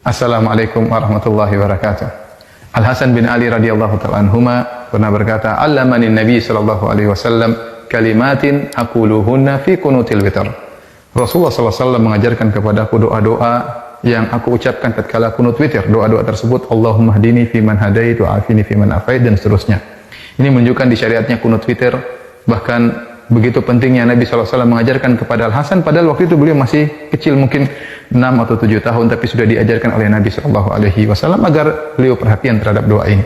Assalamualaikum warahmatullahi wabarakatuh. Al Hasan bin Ali radhiyallahu ta'ala anhuma pernah berkata, "Allamani Nabi sallallahu alaihi wasallam kalimatin aquluhunna fi qunutil witr." Rasulullah sallallahu alaihi wasallam mengajarkan kepadaku doa-doa yang aku ucapkan tatkala kunut witir. Doa-doa tersebut, Allahumma hdini fi man hadait wa afini fi man afait, dan seterusnya. Ini menunjukkan di syariatnya kunut witir. Bahkan begitu pentingnya Nabi SAW mengajarkan kepada Al-Hasan, padahal waktu itu beliau masih kecil, mungkin 6 atau 7 tahun, tapi sudah diajarkan oleh Nabi SAW agar beliau perhatian terhadap doa ini.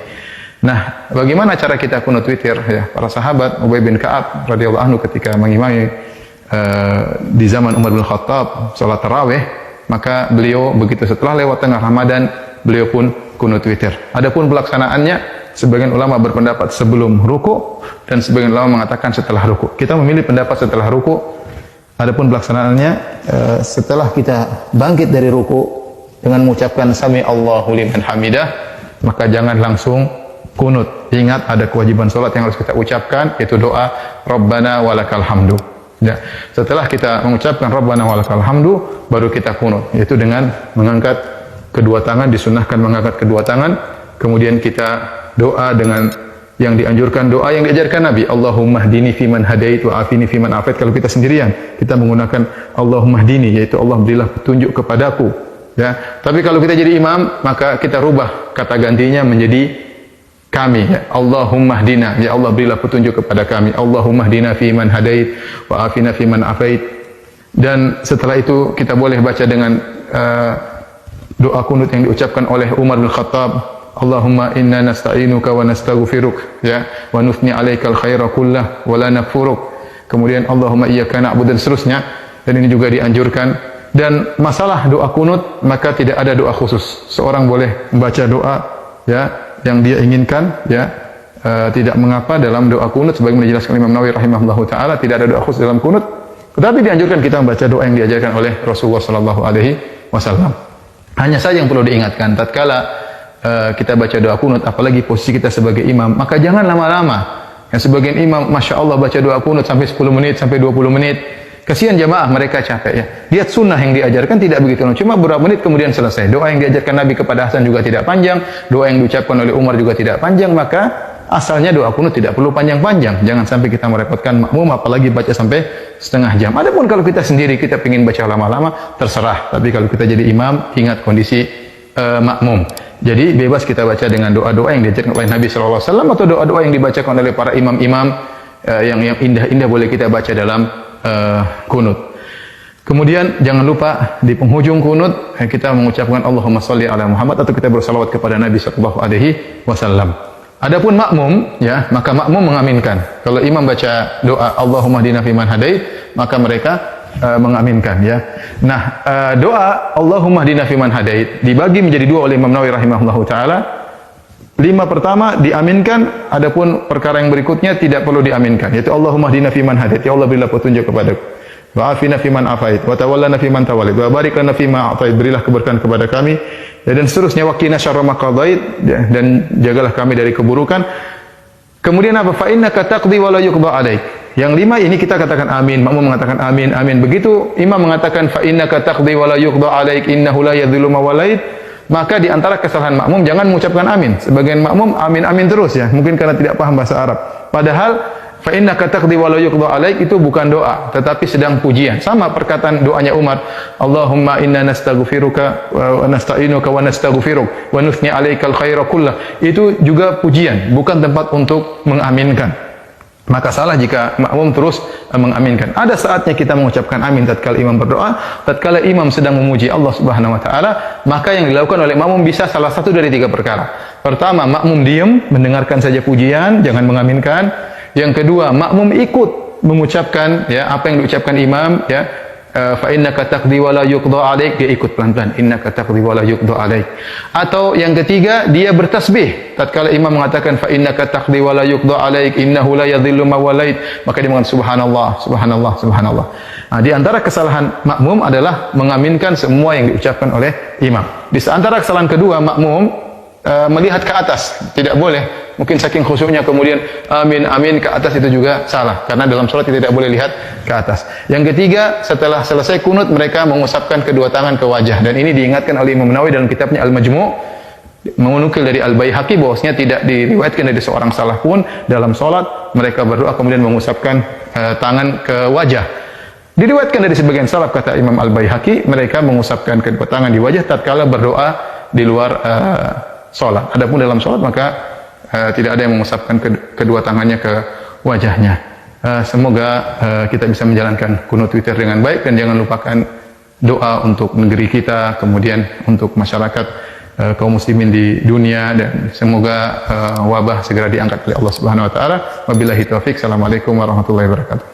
Nah, bagaimana cara kita kunut witir? Ya, para sahabat, Ubay bin Ka'ab radhiyallahu anhu ketika mengimami di zaman Umar bin Khattab salat tarawih, maka beliau begitu setelah lewat tengah Ramadan, beliau pun kunut witir. Adapun pelaksanaannya, sebagian ulama berpendapat sebelum ruku dan sebagian ulama mengatakan setelah ruku. Kita memilih pendapat setelah ruku. Adapun pelaksanaannya setelah kita bangkit dari ruku dengan mengucapkan sami Allahu liman hamidah, maka jangan langsung kunut. Ingat ada kewajiban salat yang harus kita ucapkan, yaitu doa Rabbana walakal hamdu. Ya, setelah kita mengucapkan Rabbana walakal hamdu, baru kita kunut, yaitu dengan mengangkat kedua tangan, disunahkan mengangkat kedua tangan, kemudian kita doa dengan yang dianjurkan, doa yang diajarkan Nabi, Allahumma hdini fiman hadait wa afini fiman afait. Kalau kita sendirian, kita menggunakan Allahumma hdini, yaitu Allah berilah petunjuk kepadaku. Ya, tapi kalau kita jadi imam, maka kita rubah kata gantinya menjadi kami, ya. Allahumma hdina, ya Allah berilah petunjuk kepada kami. Allahumma hdina fiman hadait wa afina fiman afait. Dan setelah itu kita boleh baca dengan doa kunut yang diucapkan oleh Umar bin Khattab, Allahumma inna nasta'inuka wa nastaghfiruk, ya, wa nufni 'alaikal khaira kullah wa la nakfuruk. Kemudian Allahumma iyyaka na'budu, dan seterusnya. Dan ini juga dianjurkan. Dan masalah doa kunut, maka tidak ada doa khusus. Seorang boleh membaca doa, ya, yang dia inginkan, ya, tidak mengapa dalam doa kunut, sebagaimana dijelaskan Imam Nawawi rahimahullahu taala, tidak ada doa khusus dalam kunut, tetapi dianjurkan kita membaca doa yang diajarkan oleh Rasulullah sallallahu alaihi wasallam. Hanya saja yang perlu diingatkan, tatkala kita baca doa kunut, apalagi posisi kita sebagai imam, maka jangan lama-lama. Yang sebagian imam, masya Allah, baca doa kunut sampai 10 menit, sampai 20 menit. Kasihan jamaah, mereka capek, ya. Lihat sunnah yang diajarkan tidak begitu lama, cuma beberapa menit kemudian selesai. Doa yang diajarkan Nabi kepada Hasan juga tidak panjang, doa yang diucapkan oleh Umar juga tidak panjang, maka asalnya doa kunut tidak perlu panjang-panjang. Jangan sampai kita merepotkan makmum, apalagi baca sampai setengah jam. Adapun kalau kita sendiri, kita ingin baca lama-lama, terserah. Tapi kalau kita jadi imam, ingat kondisi makmum. Jadi bebas kita baca dengan doa-doa yang diajarkan oleh Nabi SAW, atau doa-doa yang dibacakan oleh para imam-imam yang indah-indah boleh kita baca dalam kunut. Kemudian jangan lupa di penghujung kunut kita mengucapkan Allahumma sholli ala Muhammad, atau kita bersalawat kepada Nabi sallallahu alaihi wasallam. Adapun makmum, ya, maka makmum mengaminkan. Kalau imam baca doa Allahumma hdina fiman hadait, maka mereka mengaminkan, ya. Nah, doa Allahumma hdina fiman hadait dibagi menjadi dua oleh Imam Nawawi rahimahullahu taala. 5 pertama diaminkan, adapun perkara yang berikutnya tidak perlu diaminkan, yaitu Allahumma hdina fiman hadait, ya Allah berilah petunjuk kepadaku, wa afina fiman afait, wa tawallana fiman tawallait, wa barik lana fima a'tait, berilah keberkahan kepada kami, ya, dan seterusnya, wa qina syarra ma qadait, dan jagalah kami dari keburukan. Kemudian apa? Fa innaka taqdi wa la yuqda alaik. Yang 5 ini kita katakan amin, makmum mengatakan amin, amin. Begitu imam mengatakan fa innaka taqdi wa la yuqda alaik innahu la yadhillu ma walait, maka di antara kesalahan makmum jangan mengucapkan amin. Sebagian makmum amin amin terus, ya, mungkin karena tidak paham bahasa Arab. Padahal fa innaka taqdi wa la yuqda alaik itu bukan doa, tetapi sedang pujian. Sama perkataan doanya Umar, Allahumma inna nastaghfiruka wa nasta'inuka wa nastaghfiruk wa nusni 'alaikal khaira kullah. Itu juga pujian, bukan tempat untuk mengaminkan. Maka salah jika makmum terus mengaminkan. Ada saatnya kita mengucapkan amin tatkala imam berdoa, tatkala imam sedang memuji Allah Subhanahu wa taala, maka yang dilakukan oleh makmum bisa salah satu dari 3 perkara. Pertama, makmum diam, mendengarkan saja pujian, jangan mengaminkan. Yang kedua, makmum ikut mengucapkan, ya, apa yang diucapkan imam, ya, fa innaka taqdi wa la yuqda alaik, dia ikut pelan-pelan, innaka taqdi wa la yuqda alaik. Atau yang ketiga, dia bertasbih tatkala imam mengatakan fa innaka taqdi wa la yuqda alaik innahu la yadhillu ma walait, maka dia mengatakan subhanallah subhanallah subhanallah. Nah, di antara kesalahan makmum adalah mengaminkan semua yang diucapkan oleh imam. Di antara kesalahan kedua, makmum melihat ke atas, tidak boleh mungkin saking khusyuknya kemudian amin amin ke atas, itu juga salah, karena dalam sholat kita tidak boleh lihat ke atas. Yang ketiga, setelah selesai kunut mereka mengusapkan kedua tangan ke wajah, dan ini diingatkan oleh Imam Nawawi dalam kitabnya Al-Majmu', menukil dari Al-Baihaqi bahwasanya tidak diriwayatkan dari seorang salaf pun dalam salat mereka berdoa kemudian mengusapkan tangan ke wajah. Diriwayatkan dari sebagian salaf, kata Imam Al-Baihaqi, mereka mengusapkan kedua tangan di wajah tatkala berdoa di luar salat. Adapun dalam salat maka tidak ada yang mengusapkan kedua tangannya ke wajahnya. Semoga kita bisa menjalankan kunut witir dengan baik, dan jangan lupakan doa untuk negeri kita, kemudian untuk masyarakat kaum muslimin di dunia, dan semoga wabah segera diangkat oleh Allah Subhanahu wa taala. Wabillahi taufik. Assalamualaikum warahmatullahi wabarakatuh.